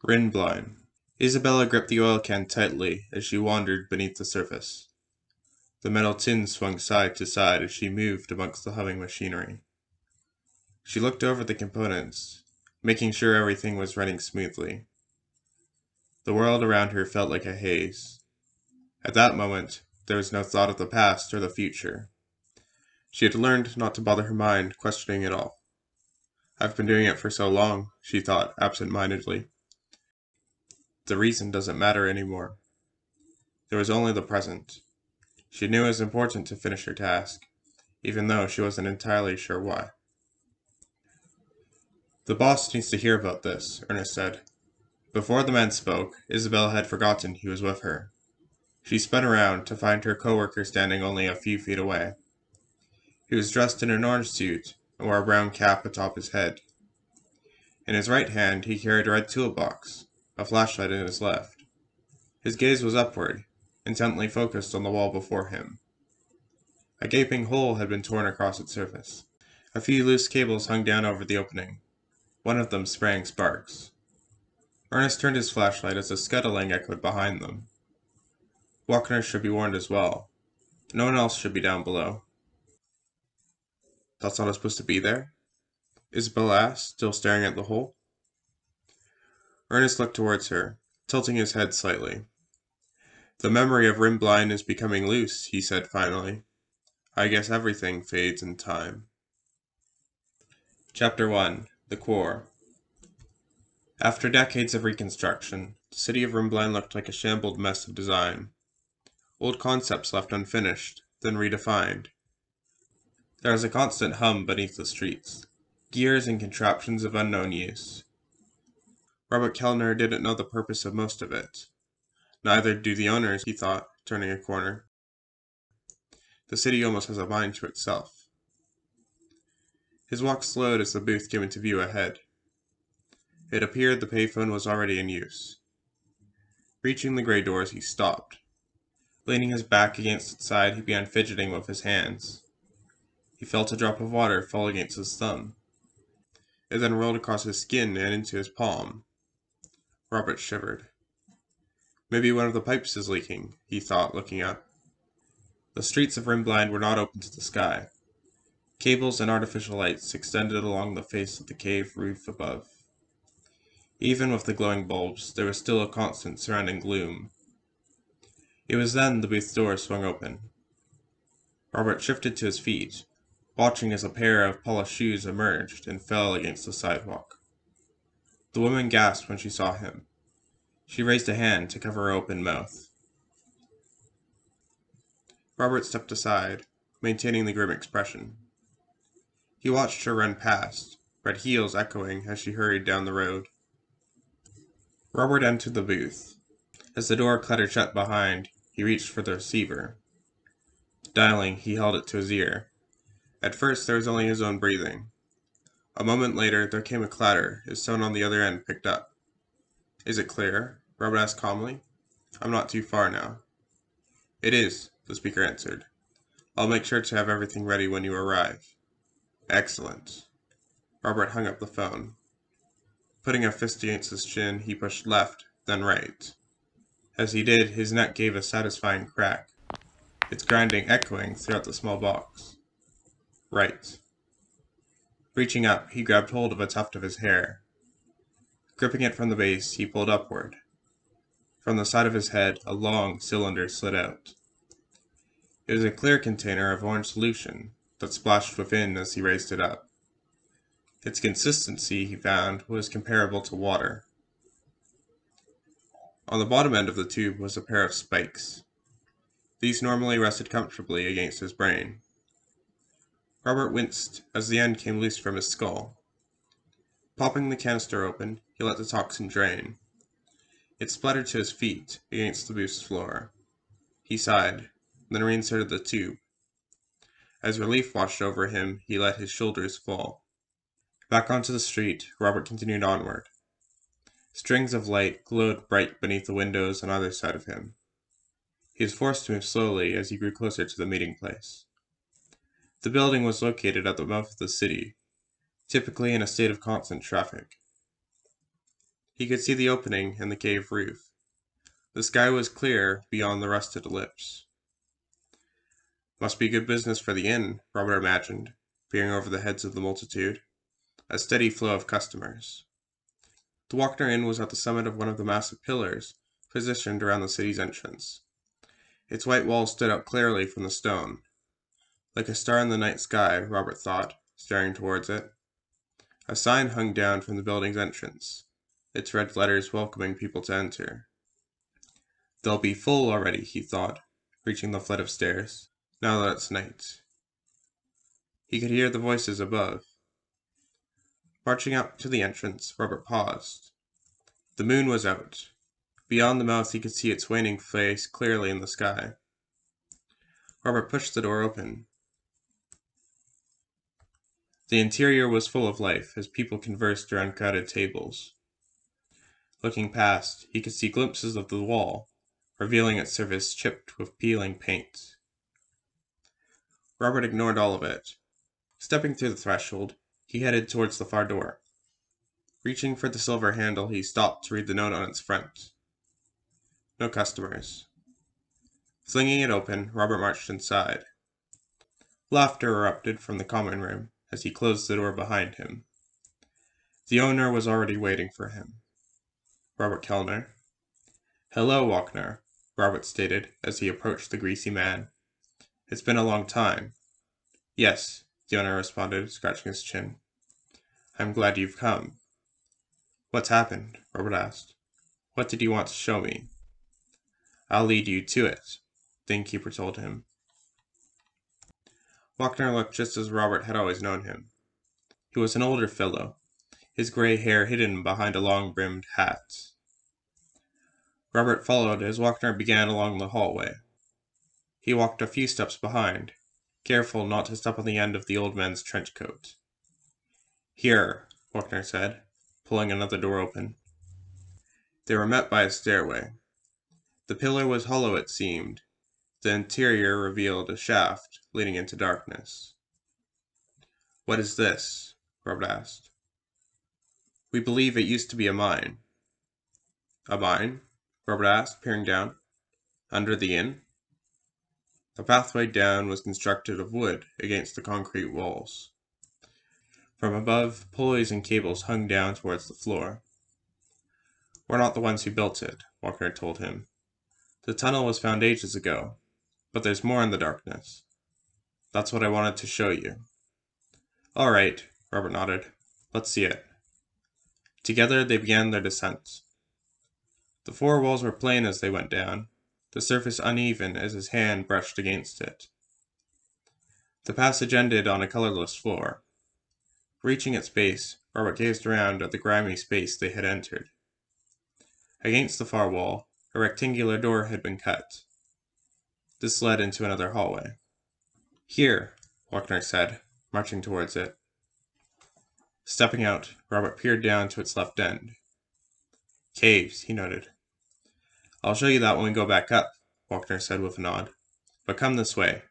Rin-bline. Isabella gripped the oil can tightly as she wandered beneath the surface. The metal tin swung side to side as she moved amongst the humming machinery. She looked over the components, making sure everything was running smoothly. The world around her felt like a haze. At that moment, there was no thought of the past or the future. She had learned not to bother her mind questioning it all. I've been doing it for so long, she thought absent-mindedly. The reason doesn't matter anymore. There was only the present. She knew it was important to finish her task, even though she wasn't entirely sure why. The boss needs to hear about this, Ernest said. Before the man spoke, Isabella had forgotten he was with her. She spun around to find her coworker standing only a few feet away. He was dressed in an orange suit and wore a brown cap atop his head. In his right hand he carried a red toolbox, a flashlight in his left. His gaze was upward, intently focused on the wall before him. A gaping hole had been torn across its surface. A few loose cables hung down over the opening. One of them sprang sparks. Ernest turned his flashlight as a scuttling echoed behind them. Walkner should be warned as well. No one else should be down below. That's not supposed to be there? Isabella asked, still staring at the hole. Ernest looked towards her, tilting his head slightly. The memory of Rin-bline is becoming loose, he said finally. I guess everything fades in time. Chapter 1. The Core. After decades of reconstruction, the city of Rin-bline looked like a shambled mess of design. Old concepts left unfinished, then redefined. There was a constant hum beneath the streets, gears and contraptions of unknown use. Robert Calnner didn't know the purpose of most of it. Neither do the owners, he thought, turning a corner. The city almost has a mind to itself. His walk slowed as the booth came into view ahead. It appeared the payphone was already in use. Reaching the gray doors, he stopped. Leaning his back against its side, he began fidgeting with his hands. He felt a drop of water fall against his thumb. It then rolled across his skin and into his palm. Robert shivered. Maybe one of the pipes is leaking, he thought, looking up. The streets of Rin-bline were not open to the sky. Cables and artificial lights extended along the face of the cave roof above. Even with the glowing bulbs, there was still a constant surrounding gloom. It was then the booth door swung open. Robert shifted to his feet, watching as a pair of polished shoes emerged and fell against the sidewalk. The woman gasped when she saw him. She raised a hand to cover her open mouth. Robert stepped aside, maintaining the grim expression. He watched her run past, red heels echoing as she hurried down the road. Robert entered the booth. As the door clattered shut behind, he reached for the receiver. Dialing, he held it to his ear. At first, there was only his own breathing. A moment later, there came a clatter as someone on the other end picked up. Is it clear? Robert asked calmly. I'm not too far now. It is, the speaker answered. I'll make sure to have everything ready when you arrive. Excellent. Robert hung up the phone. Putting a fist against his chin, he pushed left, then right. As he did, his neck gave a satisfying crack, its grinding echoing throughout the small box. Right. Reaching up, he grabbed hold of a tuft of his hair. Gripping it from the base, he pulled upward. From the side of his head, a long cylinder slid out. It was a clear container of orange solution that splashed within as he raised it up. Its consistency, he found, was comparable to water. On the bottom end of the tube was a pair of spikes. These normally rested comfortably against his brain. Robert winced as the end came loose from his skull. Popping the canister open, he let the toxin drain. It splattered to his feet against the booth's floor. He sighed, then reinserted the tube. As relief washed over him, he let his shoulders fall. Back onto the street, Robert continued onward. Strings of light glowed bright beneath the windows on either side of him. He was forced to move slowly as he grew closer to the meeting place. The building was located at the mouth of the city, typically in a state of constant traffic. He could see the opening in the cave roof. The sky was clear beyond the rusted ellipse. Must be good business for the inn, Robert imagined, peering over the heads of the multitude. A steady flow of customers. The Walkner Inn was at the summit of one of the massive pillars positioned around the city's entrance. Its white walls stood out clearly from the stone. Like a star in the night sky, Robert thought, staring towards it. A sign hung down from the building's entrance, its red letters welcoming people to enter. They'll be full already, he thought, reaching the flight of stairs, now that it's night. He could hear the voices above. Marching up to the entrance, Robert paused. The moon was out. Beyond the mouth he could see its waning face clearly in the sky. Robert pushed the door open. The interior was full of life as people conversed around crowded tables. Looking past, he could see glimpses of the wall, revealing its surface chipped with peeling paint. Robert ignored all of it. Stepping through the threshold, he headed towards the far door. Reaching for the silver handle, he stopped to read the note on its front. No customers. Flinging it open, Robert marched inside. Laughter erupted from the common room as he closed the door behind him. The owner was already waiting for him. Robert Calnner. Hello, Walkner, Robert stated as he approached the greasy man. It's been a long time. Yes, the owner responded, scratching his chin. I'm glad you've come. What's happened? Robert asked. What did you want to show me? I'll lead you to it, the innkeeper told him. Walkner looked just as Robert had always known him. He was an older fellow, his grey hair hidden behind a long-brimmed hat. Robert followed as Walkner began along the hallway. He walked a few steps behind, careful not to step on the end of the old man's trench coat. Here, Walkner said, pulling another door open. They were met by a stairway. The pillar was hollow, it seemed. The interior revealed a shaft leading into darkness. What is this? Robert asked. We believe it used to be a mine. A mine? Robert asked, peering down. Under the inn? A pathway down was constructed of wood against the concrete walls. From above, pulleys and cables hung down towards the floor. We're not the ones who built it, Walkner told him. The tunnel was found ages ago, but there's more in the darkness. That's what I wanted to show you. All right, Robert nodded. Let's see it. Together they began their descent. The four walls were plain as they went down, the surface uneven as his hand brushed against it. The passage ended on a colorless floor. Reaching its base, Robert gazed around at the grimy space they had entered. Against the far wall, a rectangular door had been cut. This led into another hallway. Here, Walkner said, marching towards it. Stepping out, Robert peered down to its left end. Caves, he noted. I'll show you that when we go back up, Walkner said with a nod. But come this way.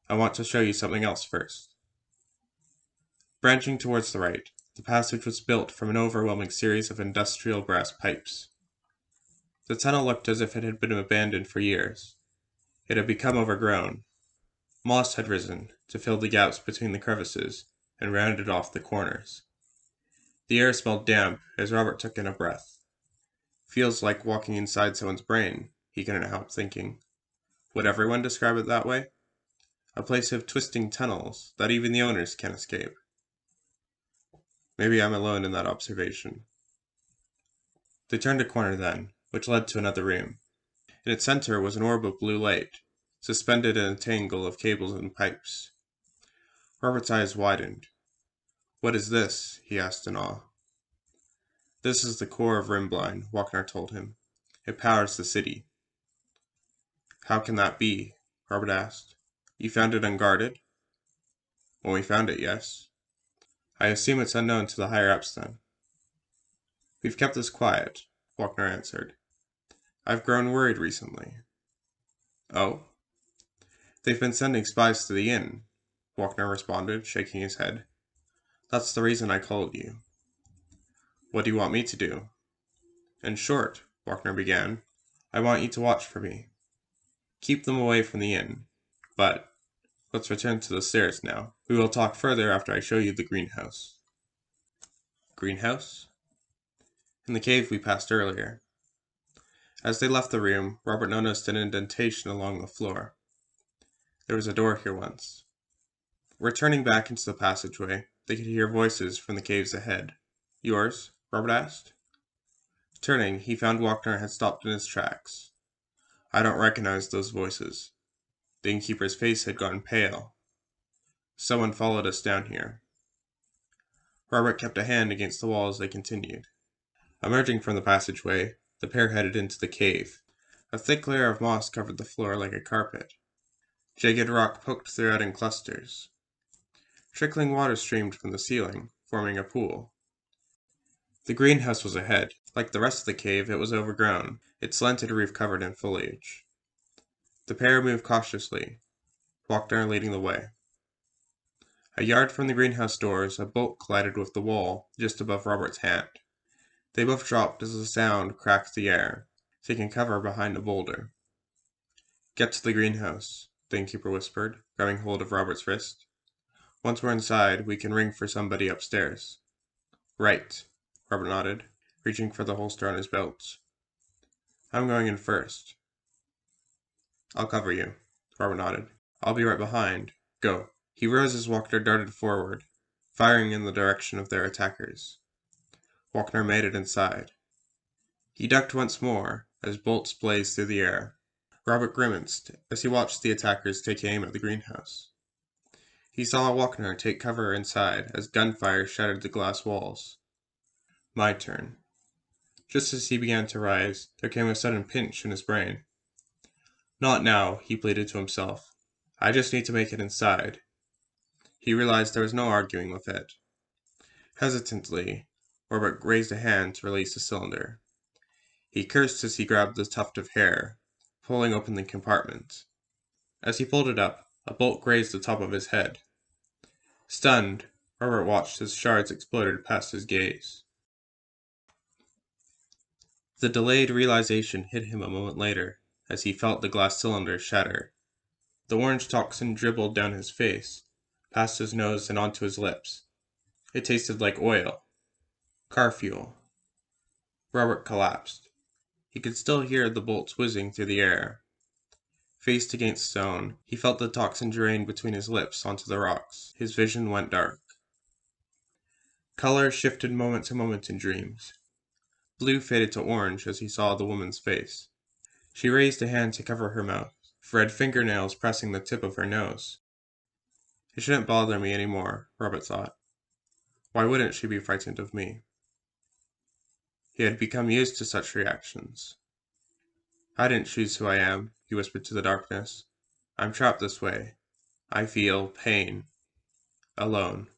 I want to show you something else first. Branching towards the right, the passage was built from an overwhelming series of industrial brass pipes. The tunnel looked as if it had been abandoned for years. It had become overgrown. Moss had risen to fill the gaps between the crevices and rounded off the corners. The air smelled damp as Robert took in a breath. Feels like walking inside someone's brain, he couldn't help thinking. Would everyone describe it that way? A place of twisting tunnels that even the owners can't escape. Maybe I'm alone in that observation. They turned a corner then, which led to another room. In its center was an orb of blue light, suspended in a tangle of cables and pipes. Robert's eyes widened. What is this? He asked in awe. This is the core of Rin-bline, Walkner told him. It powers the city. How can that be? Robert asked. You found it unguarded? When we found it, yes. I assume it's unknown to the higher-ups then. We've kept this quiet, Walkner answered. I've grown worried recently. Oh? They've been sending spies to the inn, Walkner responded, shaking his head. That's the reason I called you. What do you want me to do? In short, Wagner began, I want you to watch for me. Keep them away from the inn. But let's return to the stairs now. We will talk further after I show you the greenhouse. Greenhouse? In the cave we passed earlier. As they left the room, Robert noticed an indentation along the floor. There was a door here once. Returning back into the passageway, they could hear voices from the caves ahead. Yours? Robert asked. Turning, he found Wagner had stopped in his tracks. I don't recognize those voices. The innkeeper's face had gone pale. Someone followed us down here. Robert kept a hand against the wall as they continued. Emerging from the passageway, the pair headed into the cave. A thick layer of moss covered the floor like a carpet. Jagged rock poked throughout in clusters. Trickling water streamed from the ceiling, forming a pool. The greenhouse was ahead. Like the rest of the cave, it was overgrown, its slanted roof covered in foliage. The pair moved cautiously, Wagner leading the way. A yard from the greenhouse doors, a bolt collided with the wall just above Robert's hand. They both dropped as the sound cracked the air, taking cover behind a boulder. Get to the greenhouse, the innkeeper whispered, grabbing hold of Robert's wrist. Once we're inside, we can ring for somebody upstairs. Right, Robert nodded, reaching for the holster on his belt. I'm going in first. I'll cover you, Robert nodded. I'll be right behind. Go. He rose as Wagner darted forward, firing in the direction of their attackers. Wagner made it inside. He ducked once more as bolts blazed through the air. Robert grimaced as he watched the attackers take aim at the greenhouse. He saw Wagner take cover inside as gunfire shattered the glass walls. My turn. Just as he began to rise, there came a sudden pinch in his brain. Not now, he pleaded to himself. I just need to make it inside. He realized there was no arguing with it. Hesitantly, Robert raised a hand to release the cylinder. He cursed as he grabbed the tuft of hair, pulling open the compartment. As he pulled it up, a bolt grazed the top of his head. Stunned, Robert watched as shards exploded past his gaze. The delayed realization hit him a moment later, as he felt the glass cylinder shatter. The orange toxin dribbled down his face, past his nose and onto his lips. It tasted like oil. Car fuel. Robert collapsed. He could still hear the bolts whizzing through the air. Faced against stone, he felt the toxin drain between his lips onto the rocks. His vision went dark. Color shifted moment to moment in dreams. Blue faded to orange as he saw the woman's face. She raised a hand to cover her mouth, red fingernails pressing the tip of her nose. It shouldn't bother me anymore, Robert thought. Why wouldn't she be frightened of me? He had become used to such reactions. I didn't choose who I am, he whispered to the darkness. I'm trapped this way. I feel pain. Alone.